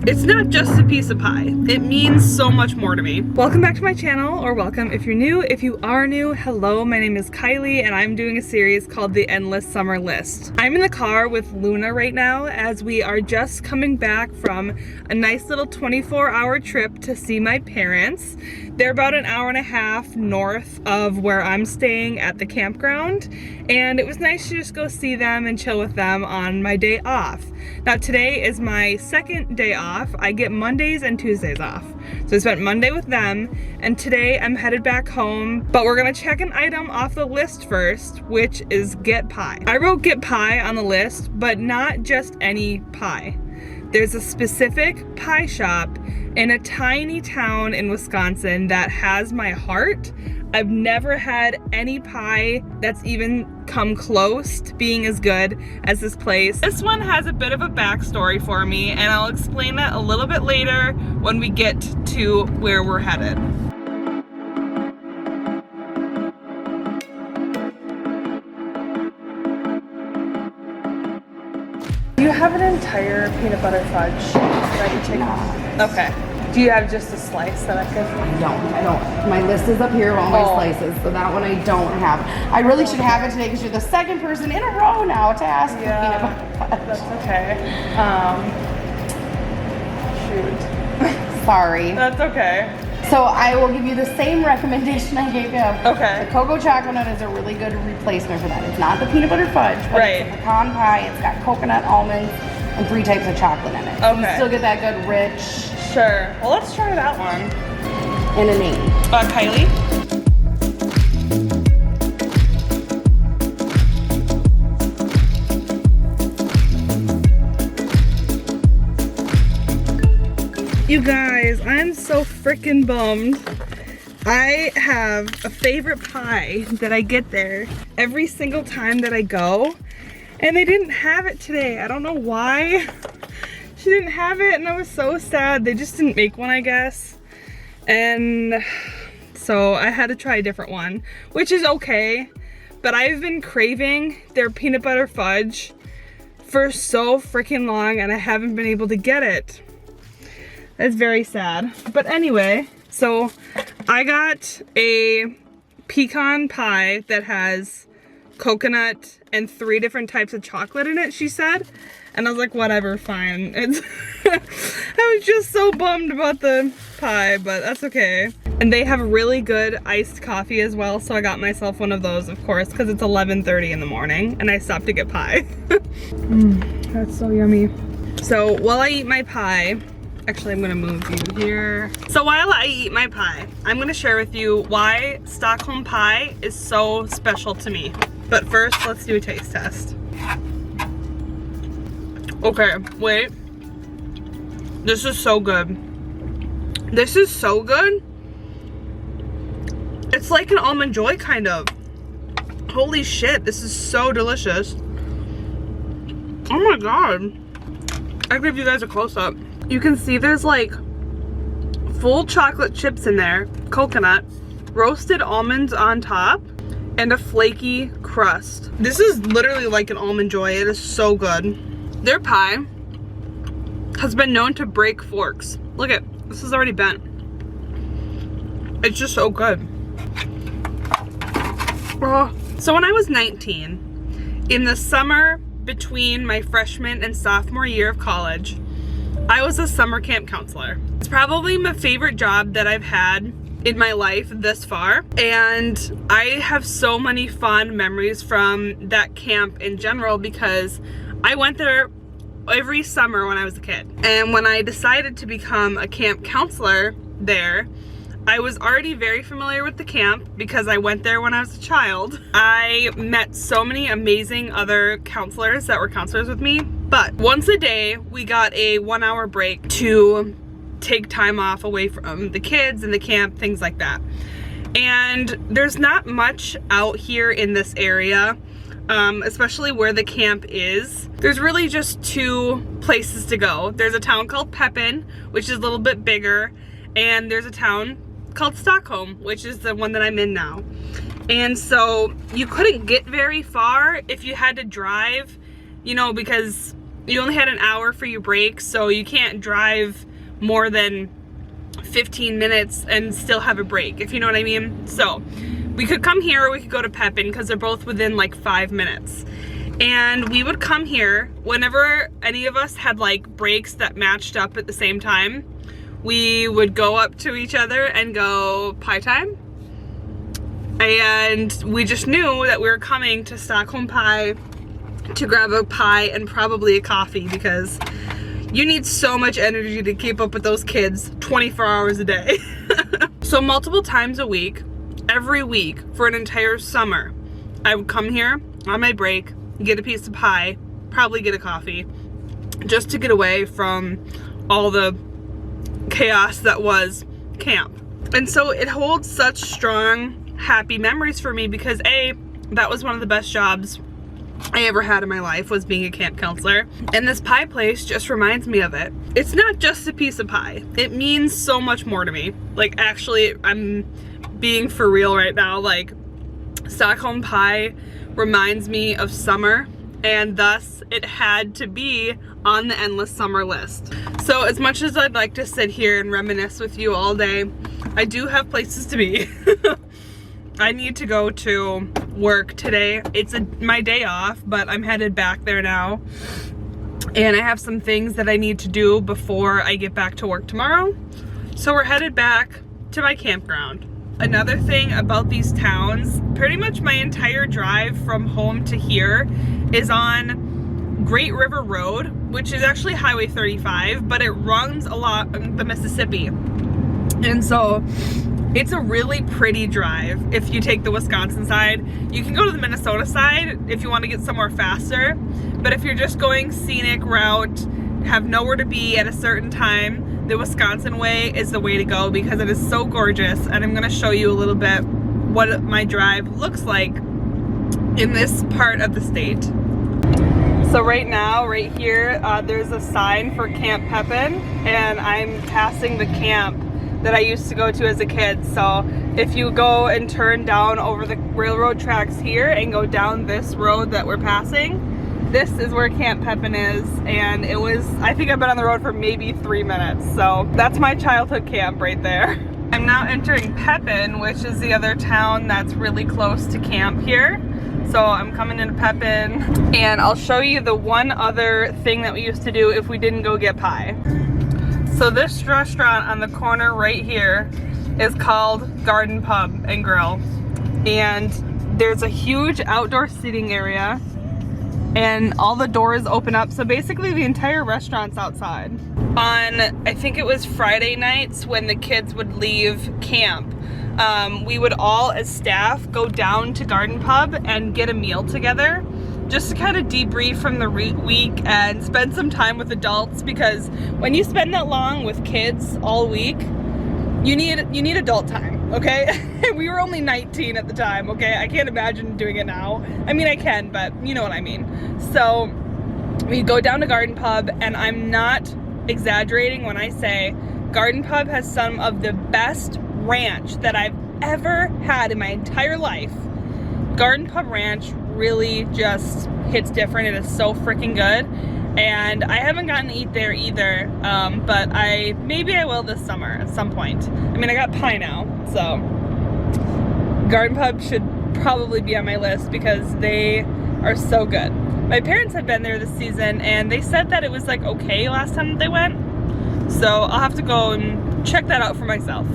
It's not just a piece of pie. It means so much more to me. Welcome back to my channel, or welcome if you're new. If you are new, hello, my name is Kylie and I'm doing a series called The Endless Summer List. I'm in the car with Luna right now as we are just coming back from a nice little 24-hour trip to see my parents. They're about an hour and a half north of where I'm staying at the campground, and it was nice to just go see them and chill with them on my day off. Now today is my second day off. I get Mondays and Tuesdays off. So I spent Monday with them, and today I'm headed back home, but we're gonna check an item off the list first, which is get pie. I wrote get pie on the list, but not just any pie. There's a specific pie shop in a tiny town in Wisconsin that has my heart. I've never had any pie that's even come close to being as good as this place. This one has a bit of a backstory for me, and I'll explain that a little bit later when we get to where we're headed. Do you have an entire peanut butter fudge that you take off? Okay. Do you have just a slice that I could? I don't. My list is up here of all my slices, so that one I don't have. I really should have it today because you're the second person in a row now to ask for peanut butter fudge. That's okay. Shoot. Sorry. That's okay. So I will give you the same recommendation I gave him. Okay. The cocoa chocolate nut is a really good replacement for that. It's not the peanut butter fudge, but it's a pecan pie. It's got coconut, almonds, and 3 types of chocolate in it. So you still get that good rich. Sure. Well, let's try that one. And a name. Kylie? You guys, I'm so freaking bummed. I have a favorite pie that I get there every single time that I go, and they didn't have it today. I don't know why. She didn't have it, and I was so sad. They just didn't make one, I guess. And so I had to try a different one, which is okay. But I've been craving their peanut butter fudge for so freaking long, and I haven't been able to get it. That's very sad. But anyway, so I got a pecan pie that has coconut and 3 different types of chocolate in it, she said. And I was like, whatever, fine. It's I was just so bummed about the pie, but that's okay. And they have really good iced coffee as well, so I got myself one of those, of course, because it's 11:30 in the morning, and I stopped to get pie. That's so yummy. So while I eat my pie, actually I'm gonna move you here. So while I eat my pie, I'm gonna share with you why Stockholm pie is so special to me. But first, let's do a taste test. Okay, wait. This is so good. This is so good. It's like an Almond Joy, kind of. Holy shit, this is so delicious. Oh my god. I'll give you guys a close-up. You can see there's like full chocolate chips in there, coconut, roasted almonds on top, and a flaky crust. This is literally like an Almond Joy. It is so good. Their pie has been known to break forks. Look at, this is already bent. It's just so good. Oh. So when I was 19, in the summer between my freshman and sophomore year of college, I was a summer camp counselor. It's probably my favorite job that I've had in my life thus far, and I have so many fond memories from that camp in general because I went there every summer when I was a kid. And when I decided to become a camp counselor there, I was already very familiar with the camp because I went there when I was a child. I met so many amazing other counselors that were counselors with me, but once a day we got a 1-hour break to take time off away from the kids and the camp, things like that. And there's not much out here in this area, especially where the camp is. There's really just 2 places to go. There's a town called Pepin, which is a little bit bigger, and there's a town called Stockholm, which is the one that I'm in now. And so you couldn't get very far if you had to drive, you know, because you only had an hour for your break, so you can't drive more than 15 minutes and still have a break, if you know what I mean. So we could come here or we could go to Pepin because they're both within like 5 minutes. And we would come here whenever any of us had like breaks that matched up at the same time. We would go up to each other and go pie time. And we just knew that we were coming to Stockholm Pie to grab a pie and probably a coffee, because you need so much energy to keep up with those kids 24 hours a day. So multiple times a week, every week for an entire summer, I would come here on my break, get a piece of pie, probably get a coffee, just to get away from all the chaos that was camp. And so it holds such strong, happy memories for me because A, that was one of the best jobs I ever had in my life, was being a camp counselor. And this pie place just reminds me of it. It's not just a piece of pie. It means so much more to me. Like, actually, I'm being for real right now. Like, Stockholm Pie reminds me of summer, and thus it had to be on the endless summer list. So as much as I'd like to sit here and reminisce with you all day, I do have places to be. I need to go to work today. It's my day off, but I'm headed back there now. And I have some things that I need to do before I get back to work tomorrow. So we're headed back to my campground. Another thing about these towns, pretty much my entire drive from home to here is on Great River Road, which is actually Highway 35, but it runs along the Mississippi. And so it's a really pretty drive if you take the Wisconsin side. You can go to the Minnesota side if you want to get somewhere faster, but if you're just going scenic route, have nowhere to be at a certain time, the Wisconsin way is the way to go because it is so gorgeous. And I'm going to show you a little bit what my drive looks like in this part of the state. So right now, right here, there's a sign for Camp Pepin, and I'm passing the camp that I used to go to as a kid. So if you go and turn down over the railroad tracks here and go down this road that we're passing, this is where Camp Pepin is, and it was, I think I've been on the road for maybe 3 minutes. So that's my childhood camp right there. I'm now entering Pepin, which is the other town that's really close to camp here. So I'm coming into Pepin, and I'll show you the one other thing that we used to do if we didn't go get pie. So this restaurant on the corner right here is called Garden Pub and Grill. And there's a huge outdoor seating area, and all the doors open up. So basically the entire restaurant's outside. On, I think it was Friday nights when the kids would leave camp, we would all as staff go down to Garden Pub and get a meal together, just to kind of debrief from the week and spend some time with adults, because when you spend that long with kids all week, you need adult time, okay? We were only 19 at the time, okay? I can't imagine doing it now. I mean, I can, but you know what I mean. So we go down to Garden Pub, and I'm not exaggerating when I say Garden Pub has some of the best ranch that I've ever had in my entire life. Garden Pub Ranch really just hits different. It is so freaking good, and I haven't gotten to eat there either, but maybe I will this summer at some point. I mean, I got pie now, so Garden Pub should probably be on my list because they are so good. My parents had been there this season, and they said that it was like okay last time they went, so I'll have to go and check that out for myself.